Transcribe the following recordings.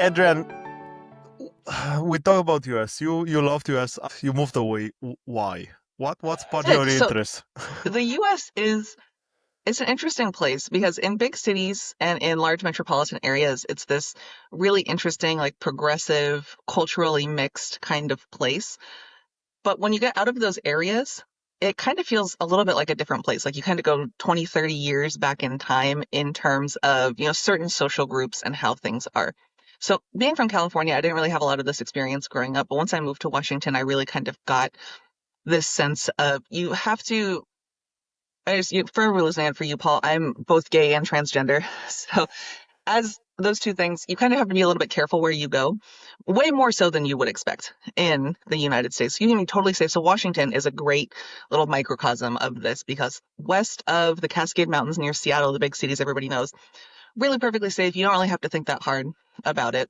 Adrian, we talk about US. You loved US. You moved away. Why? What sparked I your did. So interest? the US is it's an interesting place because in big cities and in large metropolitan areas, it's this really interesting, like progressive, culturally mixed kind of place. But when you get out of those areas, it kind of feels a little bit like a different place. Like you kind of go 20, 30 years back in time in terms of, certain social groups and how things are. So being from California, I didn't really have a lot of this experience growing up, but once I moved to Washington, I really kind of got this sense of you have to for everyone listening and for you, Paul, I'm both gay and transgender. So as those two things, you kind of have to be a little bit careful where you go, way more so than you would expect in the United States. You can be totally safe. So Washington is a great little microcosm of this because west of the Cascade Mountains near Seattle, the big cities everybody knows, really perfectly safe. You don't really have to think that hard about it.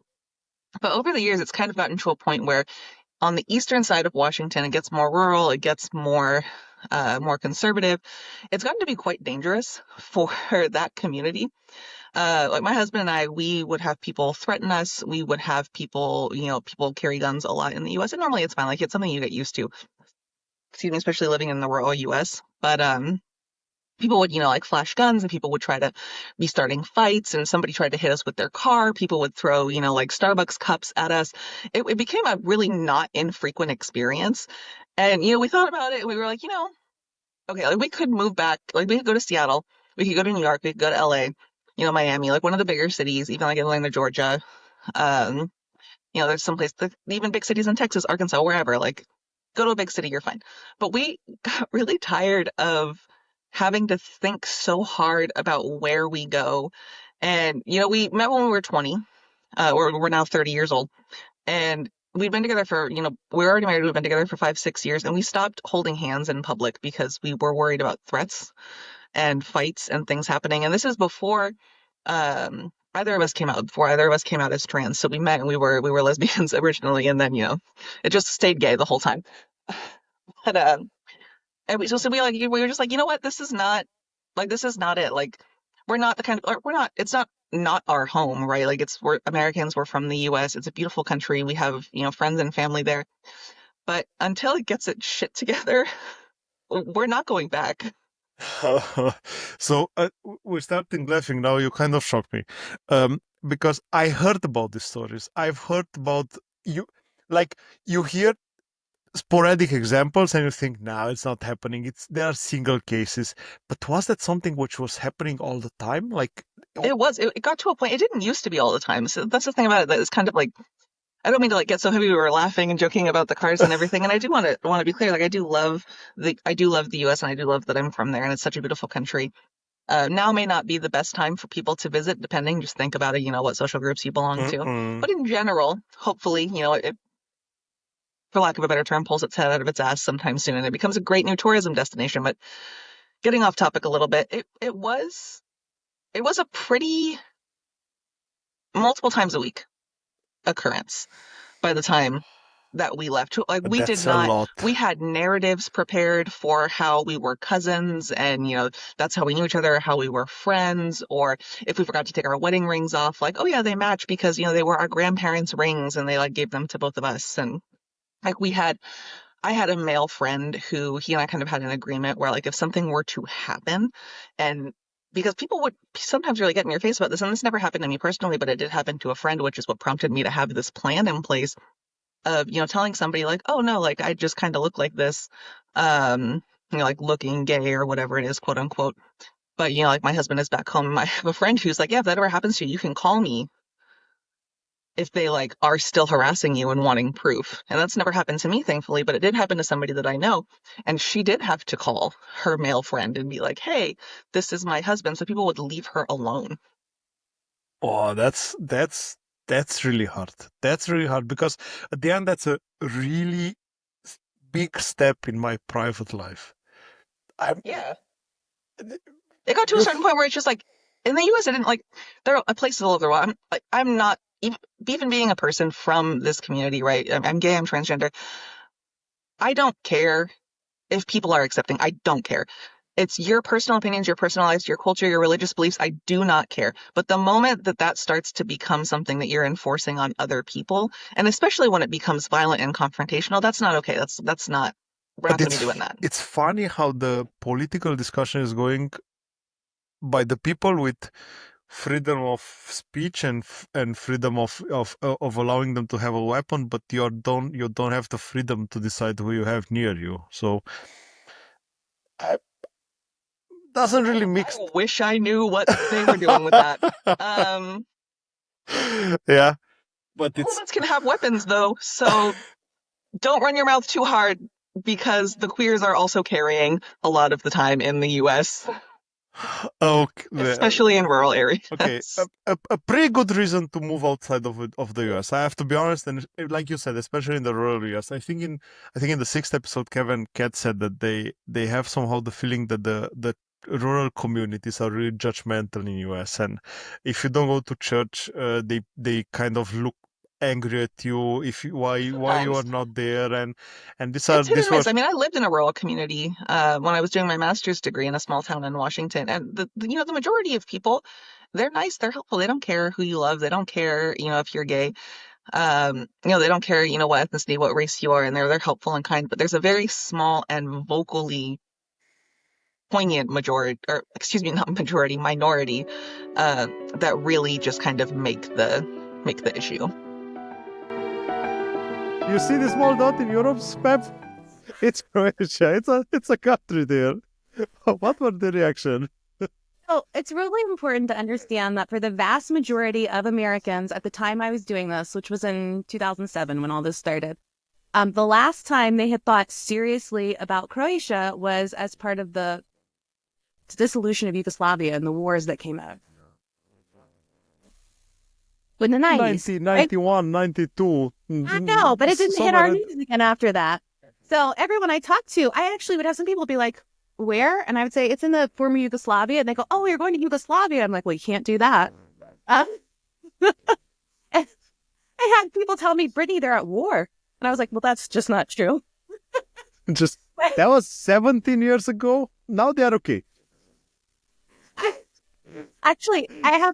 But over the years, it's kind of gotten to a point where on the eastern side of Washington, it gets more rural, it gets more conservative. It's gotten to be quite dangerous for that community. Like my husband and I, we would have people threaten us. We would have people, people carry guns a lot in the U.S. And normally it's fine, like it's something you get used to. Excuse me, especially living in the rural U.S. But people would, like flash guns and people would try to be starting fights and somebody tried to hit us with their car. People would throw, like Starbucks cups at us. It became a really not infrequent experience. And, we thought about it and we were like, okay, like we could move back, like we could go to Seattle, we could go to New York, we could go to LA, Miami, like one of the bigger cities, even like Atlanta, Georgia. Um, there's some place, even big cities in Texas, Arkansas, wherever, like go to a big city, you're fine. But we got really tired of having to think so hard about where we go. And, we met when we were 20, we're now 30 years old. And we'd been together for, we were already married, we've been together for 5, 6 years, and we stopped holding hands in public because we were worried about threats and fights and things happening. And this is before either of us came out, before either of us came out as trans. So we met and we were lesbians originally, and then, it just stayed gay the whole time. But and so we were just like, you know what, this is not it. Like we're not the kind of we're not it's not our home, right? Like we're Americans, we're from the US. It's a beautiful country. We have, friends and family there. But until it gets its shit together, we're not going back. So we're starting laughing now. You kind of shocked me, because I heard about these stories. I've heard about you, like you hear sporadic examples and you think, no, it's not happening. There are single cases, but was that something which was happening all the time? Like, oh, It got to a point, it didn't used to be all the time. So that's the thing about it, that it's kind of like, I don't mean to like get so heavy we were laughing and joking about the cars and everything. And I do want to be clear, like I do love the US and I do love that I'm from there and it's such a beautiful country. Now may not be the best time for people to visit, depending, just think about it, what social groups you belong to. mm-mm. But in general, hopefully, it, for lack of a better term, pulls its head out of its ass sometime soon and it becomes a great new tourism destination. But getting off topic a little bit, it was a pretty multiple times a week occurrence by the time that we left. Like That's a lot. we had narratives prepared for how we were cousins and, that's how we knew each other, how we were friends, or if we forgot to take our wedding rings off, like, oh yeah, they match because, they were our grandparents' rings and they like gave them to both of us. And like I had a male friend who he and I kind of had an agreement where like if something were to happen and because people would sometimes really get in your face about this, and this never happened to me personally, but it did happen to a friend, which is what prompted me to have this plan in place of, telling somebody like, oh no, like I just kind of look like this, like looking gay or whatever it is, quote unquote. But, like my husband is back home. I have a friend who's like, yeah, if that ever happens to you, you can call me if they like are still harassing you and wanting proof. And that's never happened to me, thankfully, but it did happen to somebody that I know. And she did have to call her male friend and be like, hey, this is my husband. So people would leave her alone. Oh, that's really hard. That's really hard because at the end, that's a really big step in my private life. I'm Yeah. It got to a certain point where it's just like in the US, I didn't like there are places all over the world. I'm not even being a person from this community, right? I'm gay, I'm transgender. I don't care if people are accepting. I don't care. It's your personal opinions, your personal lives, your culture, your religious beliefs. I do not care. But the moment that that starts to become something that you're enforcing on other people, and especially when it becomes violent and confrontational, that's not okay. That's not. We're not But going to be doing that. it's funny how the political discussion is going by the people with freedom of speech and freedom of allowing them to have a weapon, but you don't have the freedom to decide who you have near you. So it doesn't really mix. I wish I knew what they were doing with that. Um, Yeah, but all of it's us can have weapons though, so don't run your mouth too hard because the queers are also carrying a lot of the time in the US, okay. especially in rural Okay, areas. a pretty good reason to move outside of the US. I have to be honest, and like you said, especially in the rural US. I think in the sixth episode, Kevin Cat said that they have somehow the feeling that the rural communities are really judgmental in US, and if you don't go to church, they kind of look angry at you if you, why you are Sometimes. not there, and It's hit these and were miss. I mean, I lived in a rural community when I was doing my master's degree in a small town in Washington, and the majority of people, they're nice, they're helpful. They don't care who you love. They don't care, if you're gay. They don't care, what ethnicity, what race you are, and they're helpful and kind. But there's a very small and vocally poignant majority, or excuse me, not majority, minority, uh, that really just kind of make the issue. you see the small dot in Europe, Spab? It's Croatia. It's a country there. What was the reaction? So it's really important to understand that for the vast majority of Americans at the time I was doing this, which was in 2007 when all this started, the last time they had thought seriously about Croatia was as part of the dissolution of Yugoslavia and the wars that came out in the 90s. Right? 1991, 92. I know, but it didn't hit our Somewhere. news again after that. So everyone I talked to, I actually would have some people be like, where? And I would say, it's in the former Yugoslavia. And they go, oh, you're going to Yugoslavia. I'm like, well, you can't do that. And I had people tell me, Brittany, they're at war. And I was like, well, that's just not true. Just that was 17 years ago. Now they are okay. Actually, I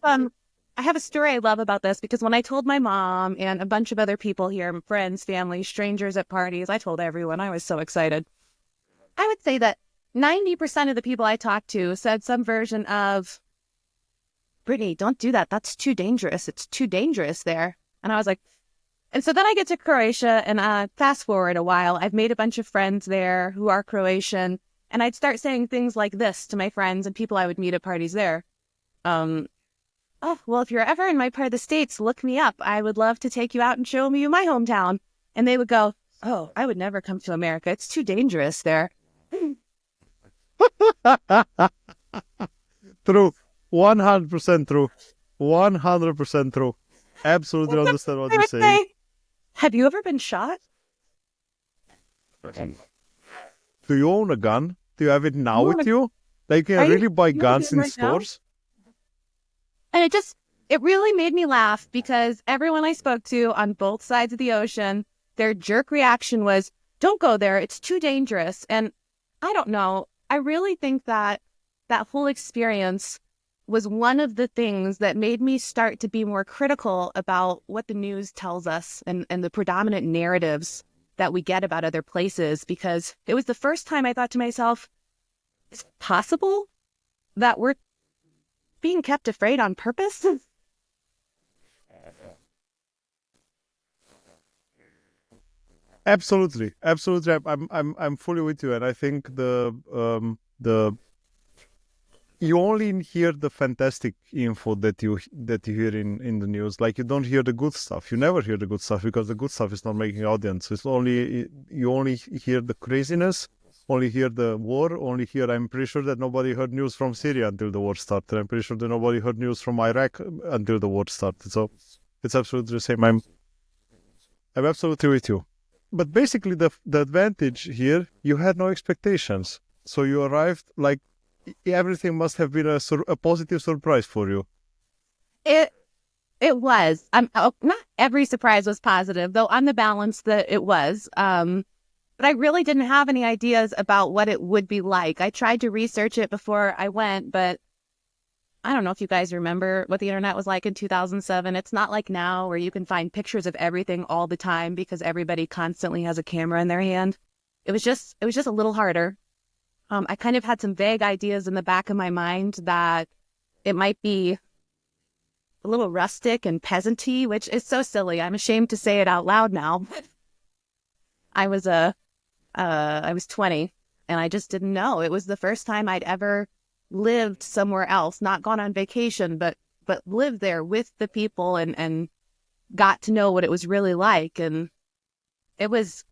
have a story I love about this because when I told my mom and a bunch of other people here, friends, family, strangers at parties, I told everyone. I was so excited. I would say that 90% of the people I talked to said some version of, Brittany, don't do that. That's too dangerous. It's too dangerous there. And I was like, and so then I get to Croatia and fast forward a while. I've made a bunch of friends there who are Croatian. And I'd start saying things like this to my friends and people I would meet at parties there. Oh, well, if you're ever in my part of the States, look me up. I would love to take you out and show you my hometown. And they would go, oh, I would never come to America. It's too dangerous there. True. 100% true. 100% true. Absolutely understand what I you're would saying. say, have you ever been shot? Do you own a gun? Do you have it now You with own a- you? Like, you Are can you- really buy you have a guns gun in right now? stores? And it really made me laugh because everyone I spoke to on both sides of the ocean, their jerk reaction was, don't go there. It's too dangerous. And I don't know. I really think that that whole experience was one of the things that made me start to be more critical about what the news tells us and the predominant narratives that we get about other places, because it was the first time I thought to myself, is it possible that we're being kept afraid on purpose? Absolutely. Absolutely. I'm fully with you. And I think the you only hear the fantastic info that you hear in the news. Like, you don't hear the good stuff. You never hear the good stuff because the good stuff is not making audience. It's only you only hear the craziness, only hear the war, only hear. I'm pretty sure that nobody heard news from Syria until the war started. I'm pretty sure that nobody heard news from Iraq until the war started. So it's absolutely the same. I'm absolutely with you. But basically, the advantage here, you had no expectations, so you arrived like everything must have been a positive surprise for you. It was. Not every surprise was positive, though on the balance that it was. but I really didn't have any ideas about what it would be like. I tried to research it before I went, but I don't know if you guys remember what the internet was like in 2007. It's not like now where you can find pictures of everything all the time because everybody constantly has a camera in their hand. It was just a little harder. I kind of had some vague ideas in the back of my mind that it might be a little rustic and peasanty, which is so silly. I'm ashamed to say it out loud now. I was I was 20 and I just didn't know. It was the first time I'd ever lived somewhere else, not gone on vacation, but lived there with the people and got to know what it was really like. And it was,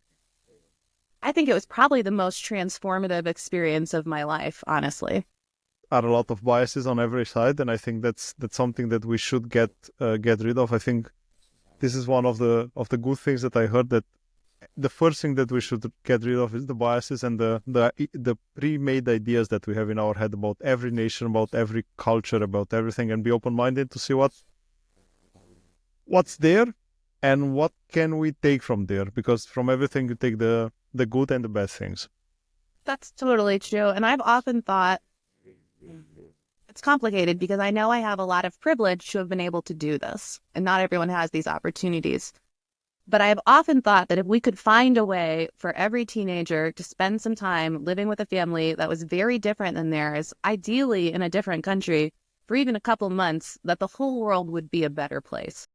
I think it was probably the most transformative experience of my life, honestly. Are a lot of biases on every side, and I think that's something that we should get rid of. I think this is one of the good things that I heard, that the first thing that we should get rid of is the biases and the pre-made ideas that we have in our head about every nation, about every culture, about everything, and be open-minded to see what's there and what can we take from there, because from everything you take the good and the bad things. That's totally true. And I've often thought it's complicated because I know I have a lot of privilege to have been able to do this, and not everyone has these opportunities. But I've often thought that if we could find a way for every teenager to spend some time living with a family that was very different than theirs, ideally in a different country, for even a couple months, that the whole world would be a better place.